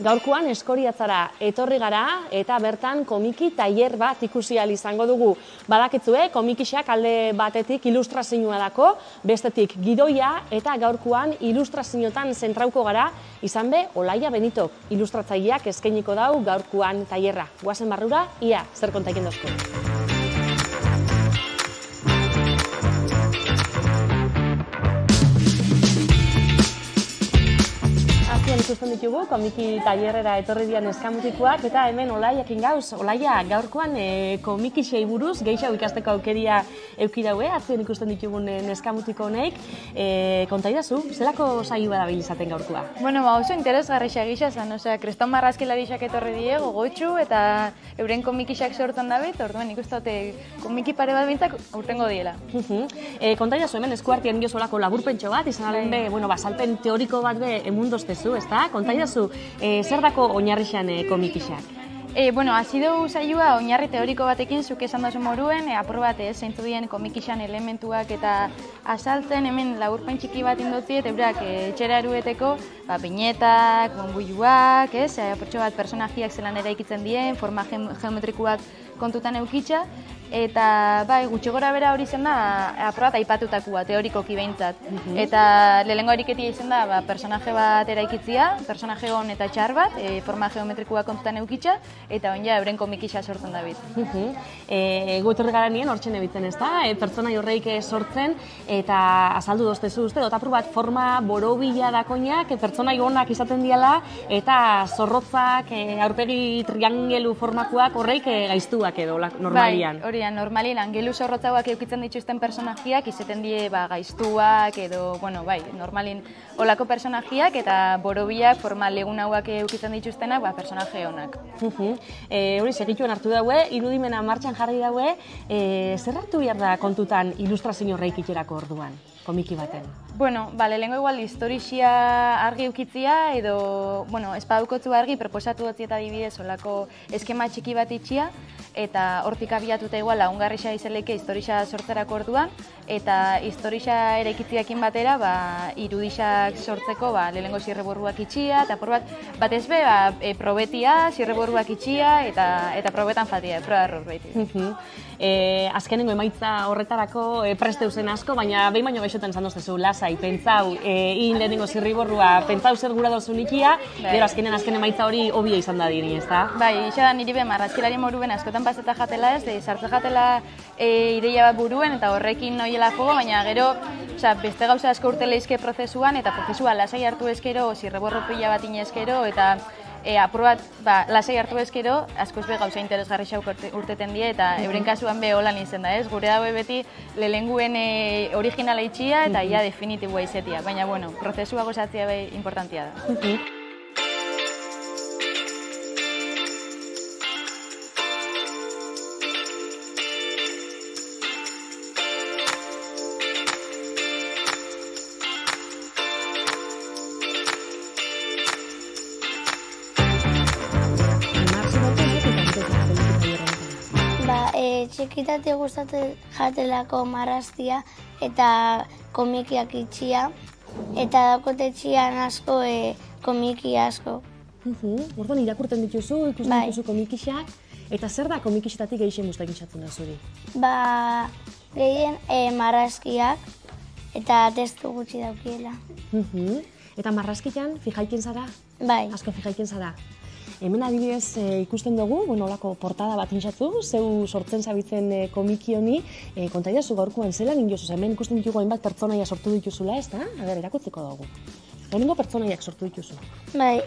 Gaurkoan Eskoriatzara etorri gara eta bertan komiki tailer bat ikusi ahal izango dugu. Badakitzue, komikixak alde batetik ilustrazioa dako, bestetik gidoia eta gaurkoan ilustrazioetan zentrauko gara, izan be Olaia Benito, ilustratzaileak eskainiko dau gaurkoan tailerra. Goazen barrura, ia, zer kontaiken dozko. Ikusten ditugu, komiki tailerrera etorri dian eskamutikoak, eta hemen Olaiakin gauz. Olaia, gaurkoan komikixei buruz, gehiago ikasteko aukeria eukidaue, atzien ikusten ditugun eskamutiko honeik. Kontaidazu, zelako saio badabil izaten gaurkoa? Bueno, oso interesgarrixa gisa zen, kriston marrazkilarixak etorri die, gogotxu, eta euren komikixak sortzen dabit, orduan ikustote komiki pare bat bintzak aurtengo diela. Kontaidazu, hemen eskuartien giozolako laburpentxo bat, izan alen be, basalpen teoriko bat be emundoztezu, ezta? Kontaidazu, zer dako oinarrixan komikixak? Hasi dugu saioa oinarri teoriko batekin zuk esan dazu moruen, apur bat zeintzu dien komikixan elementuak eta azaltzen hemen laburpen txiki bat indotziet, eurak etxera erueteko piñetak, bonbuiluak, apurtxo bat personajiak zelan eraikitzen dien, forma geometrikuak kontutan eukitza, eta gutxi gora bera hori zen da apur bat aipatutakua, teorikoki behintzat. Eta lehenengo eriketia izan da personaje bat eraikitzia, personaje hon eta txar bat, forma geometrikua kontutan eukitza, eta oin ja euren komikixa sortzen dabit. Guetorri gara nien, hortxen ebitzen ez da, pertsonai horreik sortzen, eta azaldu doztezu uste, apur bat forma borobila dakoinak, pertsonai honak izaten diala, eta zorrotzak, aurpegi triangelu formakoak horreik gaiztuak edo normalian. Bai, horian, normalian, angelu zorrotzauak eukitzen dituzten personajiak, izaten die gaiztuak edo, normalin olako personajiak, eta borobilak forma legun hauak eukitzen dituztenak, personaje honak. Hori, segituen hartu daue, irudimena martxan jarri daue, zer hartu behar da kontutan ilustrazio horreik iterako orduan, komiki baten? Lehenko igual historixia argi eukitzia, edo, espaukotzu argi, proposatu dutzi eta dibidez olako eskema txiki bat itxia, eta hortik abiatuta igual lagungarrixa izaleke historixa sortzerako orduan, eta historixa eraikitziakin batera, irudixak sortzeko lehenko zirreborruak itxia, eta batez be, probetia, zirreborruak itxia, eta probetan fatia, proba error behiti. Azkenengo emaitza horretarako presteu zen asko, baina behin baino gaixoten zan doztezu, lasai, pentsau, hin lehenengo zirriborrua, pentsau zer gura dozun ikia, gero azken emaitza hori hobia izan da diri, ez da? Bai, isa da niri be, marrazkilari moruben askotan paseta jatela ez, sartze jatela ideia bat buruen, eta horrekin noiela jogo, baina gero, beste gauza asko urtele izke prozesuan, eta prozesua lasai hartu ezkero, zirreborro pila bat inezkero, eta apur bat, lasai hartu ezkero, askoz be gauza interesgarri xauk urteten die, eta euren kasuan be holan izen da, ez? Gure dago beti lehenguen originala itxia eta ia definitibua izetia, baina, prozesua gozatzea be importantia da. Txikitatik gustatzen jatelako marrazkia eta komikiak itxia, eta dakote txian asko komiki asko. Orduan irakurten dituzu, ikusten dituzu komikixak, eta zer da komikixetatik gehien guztak itxatzen da zuri? Gehien marrazkiak eta testu gutxi daukiela. Eta marrazkian fijaiken zara? Bai. Asko fijaiken zara? Hemen adibidez ikusten dugu, olako portada bat inxatzu, zeu sortzen zabitzen komiki honi, kontaidazu gaurkoan zelan indiozu, hemen ikusten ditugu hainbat pertsonaia sortu dituzula, ez da? Erakutzeko dugu. Lehenengo pertsonaiak sortu dituzu. Bai,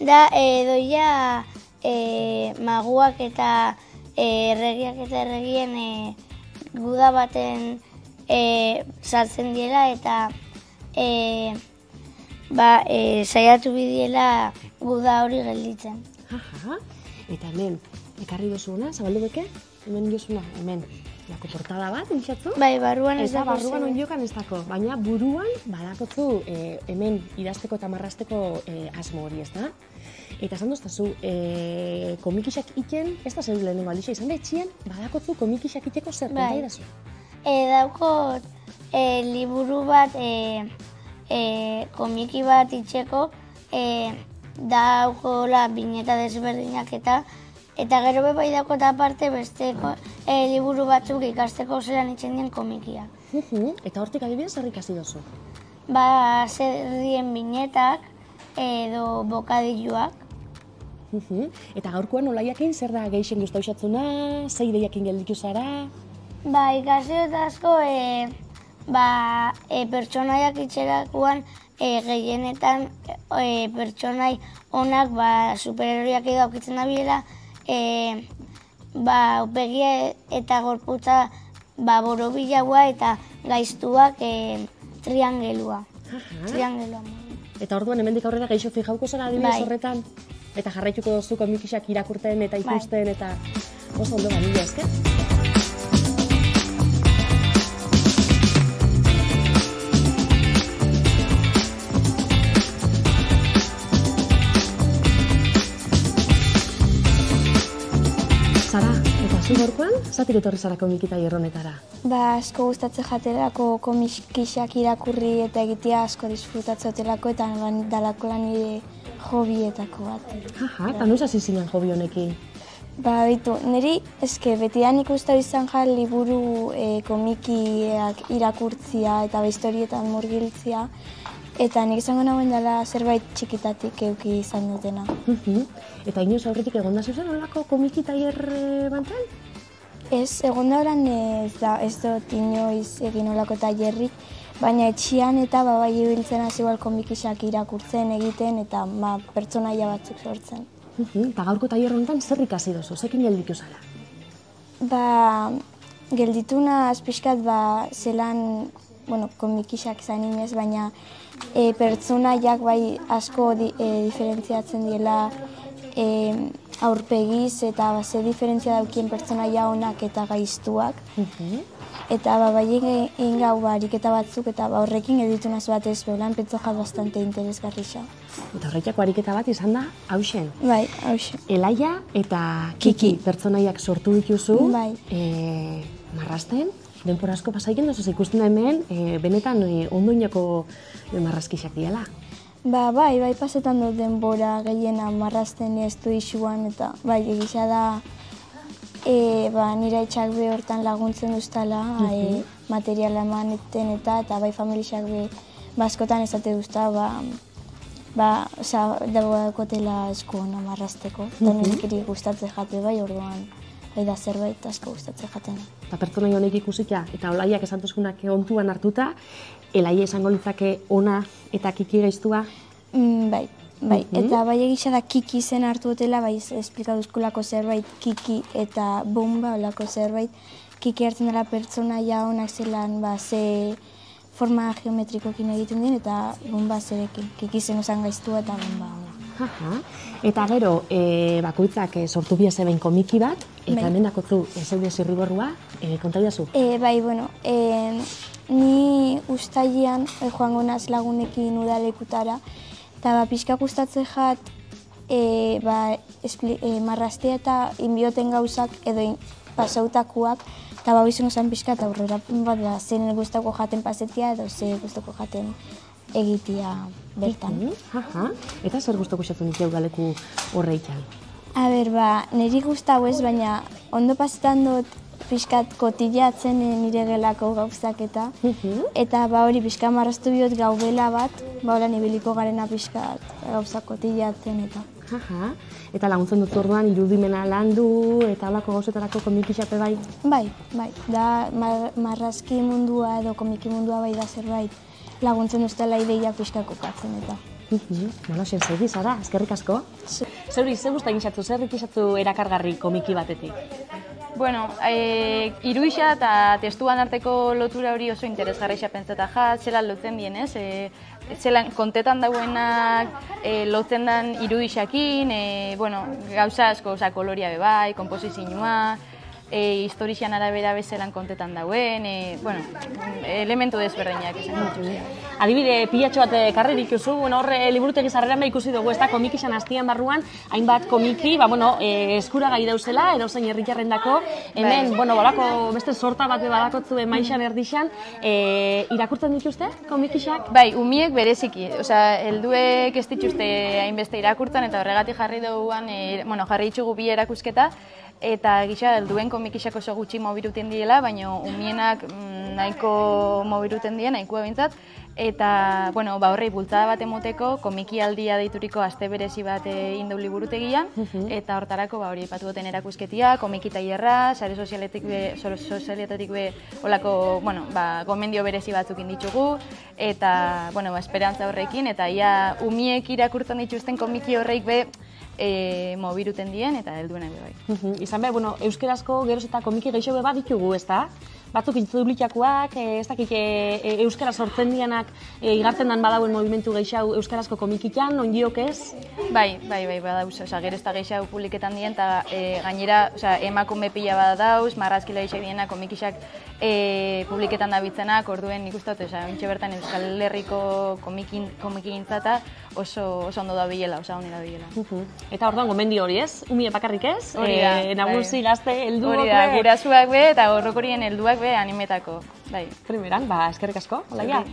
da doia maguak eta erregiak eta erregien guda baten sartzen diela, eta saiatu bidiela guda hori gelditzen. Eta hemen, ekarri dozuna, zabaldu beke? Hemen diozuna, hemen, portada bat, inxatzu? Bai, barruan ez dako. Barruan ondiokan ez dako, baina buruan badakotzu hemen idazteko eta marrazteko asmo hori, ez da? Eta esan doztazu, komikixak iten, ez da zer lehenengo aldixa, izan da etxien, badakotzu komikixak iteko zer, konta idazu? Daukot liburu bat, komiki bat itxeko, daukola bineta desberdinak eta gero bai daukot aparte beste liburu batzuk ikasteko zelan itzen dien komikia. Eta hortik adibidez zer ikasi duzu? Ba, zerrien binetak edo bokadilluak. Eta gaurkoan olaiakin zer da gehixen gustauxatzuna, ze ideiakin gelditu zara? Ba, ikasi dut asko pertsonaiak itxerakuan gehienetan pertsonai onak superheroiak edo aukitzen da bilela upegia eta gorputza borobilaua eta gaiztuak triangelua. Eta orduan hemendik aurrera gehixo fijauko zara adibidez horretan? Eta jarraituko duzu komikixak irakurten eta ikusten eta oso ondo mila esker. Sara, eta zu gaurkoan, zatik etorri zara komiki tailer honetara? Ba, asko gustatzen jaterako komikixak irakurri eta egitea asko disfrutatzotelako eta dalako lan nire hobietako bat. Eta noiz hasi zinen hobi honekin? Ba, bitu, niri betidan ikusten izan liburu komikiak irakurtzia eta historietan murgiltzia. Eta nik izango nagoen dela zerbait txikitatik euki izan dutena. Eta inoz aurretik egon da zuzen olako komiki tailer bantan? Ez, egon da horan ez dut inoiz egin olako tailerrik, baina etxian eta bai ibiltzen hasi komikixak irakurtzen egiten eta pertsonaia batzuk sortzen. Eta gaurko tailer honetan zer ikasi duzu, zekin gelditu zara? Ba, geldituna azpiskat zelan komikixak izan inez, baina pertsonaiak bai asko diferentziatzen diela aurpegiz eta ze diferentzia daukien pertsonaia onak eta gaiztuak. Eta bai egin gau ariketa batzuk eta horrekin editu nazu batez beholan pentsoja bastante interesgarrixa. Eta horretako ariketa bat izan da, hausen? Bai, hausen. Elaia eta Kiki pertsonaiak sortu dituzu, bai. Marrasten, denpora asko pasaiken duzu, ikusten da hemen, benetan ondoinako marrazkixak diela. Bai, pasetan dut denbora gehiena marrazten estudixuan eta bai, egisa da nire etxak hortan laguntzen duztala, materiala emaneten eta bai familixak askotan ezate duzta, dagoakotela esku hona marrazteko. Eta nire gustatzen jate bai, orduan da zerbait asko gustatzen jaten. Eta pertsonai honek ikusita eta olaiak esantuzkunak ontuan hartuta, Elaia esango litzake ona eta Kiki gaiztua? Bai. Eta bai egisa da Kiki zen hartu dutela, bai esplikaduzkulako zerbait Kiki eta Bomba olako zerbait. Kiki hartzen dela pertsonaia onak zelan ze forma geometrikokin egiten dien eta Bomba zerekin. Kiki zen osan gaiztua eta Bomba ona. Eta gero, bakoitzak sortu bia zeben komiki bat, eta hemen dakotzu zeude zirriborrua, konta idazu? Bai, ni ustailean joango naz lagunekin udalekutara, eta pixka gustatzen jat marraztea eta inbioten gauzak edo pasautakuak, eta izan osan pixka eta aurrera bat zen guztako jaten pasetia edo ze guztako jaten egitea bertan. Eta zer guztoko xatzen ditu udaleku horreitan? Niri guztau ez, baina ondo pasetan dut pixkat kotillatzen nire gelako gauzak eta hori pixka marraztu bihot gaubela bat, horan ibiliko garena pixkat gauzak kotillatzen eta. Eta laguntzen dut orduan irudimena landu eta holako gauzetarako komikixape bai? Bai, da marrazki mundua edo komiki mundua bai da zerbait laguntzen duztela ideia pixka kokatzen eta. Sen segi, Sara, eskerrik asko. Zeuri, ze guztain izatzu, zer ikizatzu erakargarri komiki batetik? Iruixa eta testuan arteko lotura hori oso interesgarrixa pentsata zelan lotzen dien, ez? Zelan kontetan dauenak lotzen den iruixakin, gauza asko, koloria bebai, komposizioa, historizian arabera bezelan kontetan dauen, elementu desberdinak esan dituzte. Adibide, pilatxo bat karri dituzu, hor liburutegi sarreran ikusi dugu, ez da, komikixan hastian barruan, hainbat komiki, eskuragai dauzela, edozein herritarrendako, hemen, balako, beste sorta bat badakotzue maixan erdixan, irakurtzen dituzte komikixak? Bai, umiek bereziki, helduek ez dituzte hainbeste irakurtzen, eta horregatik jarri duguan, jarri ditugu bi erakusketa, eta gisa helduen komikixak oso gutxi mobiruten diela, baina umienak nahiko mobiruten die, nahikoa bintzat, eta horrei bultzada bat emoteko komikialdia deituriko aste berezi bat indau liburutegian, eta hortarako hori ipatu duten erakusketia, komiki tailerra, sare sozialetatik olako gomendio berezi batzuk inditugu, eta esperantza horrekin, eta ia umiek irakurtzen dituzten komiki horreik mobiruten dien eta helduenak bai. Izan euskerazko geroz eta komiki gehiago bat ditugu, ez da? Batzuk intzudublitakoak, ez dakik euskara sortzen dianak igartzen dan badauen movimentu gehiago euskarazko komikitan, ondiok ez? Bai, badauz, gero ez da gehiago publiketan dien, eta gainera emakume pila bat dauz, marrazkila gehiago dienak komikixak publiketan dabitzenak, orduen nik uste dut, bintxe bertan Euskal Herriko komikintzata oso ondo da bilela, oso honi da bilela. Eta orduan gomendi hori ez? Umie bakarrik ez? Hori da. Nagusi, gazte, helduak hori da, gurasuak eta horrokorien helduak animetako. Primeran, eskerrik asko, Olaia.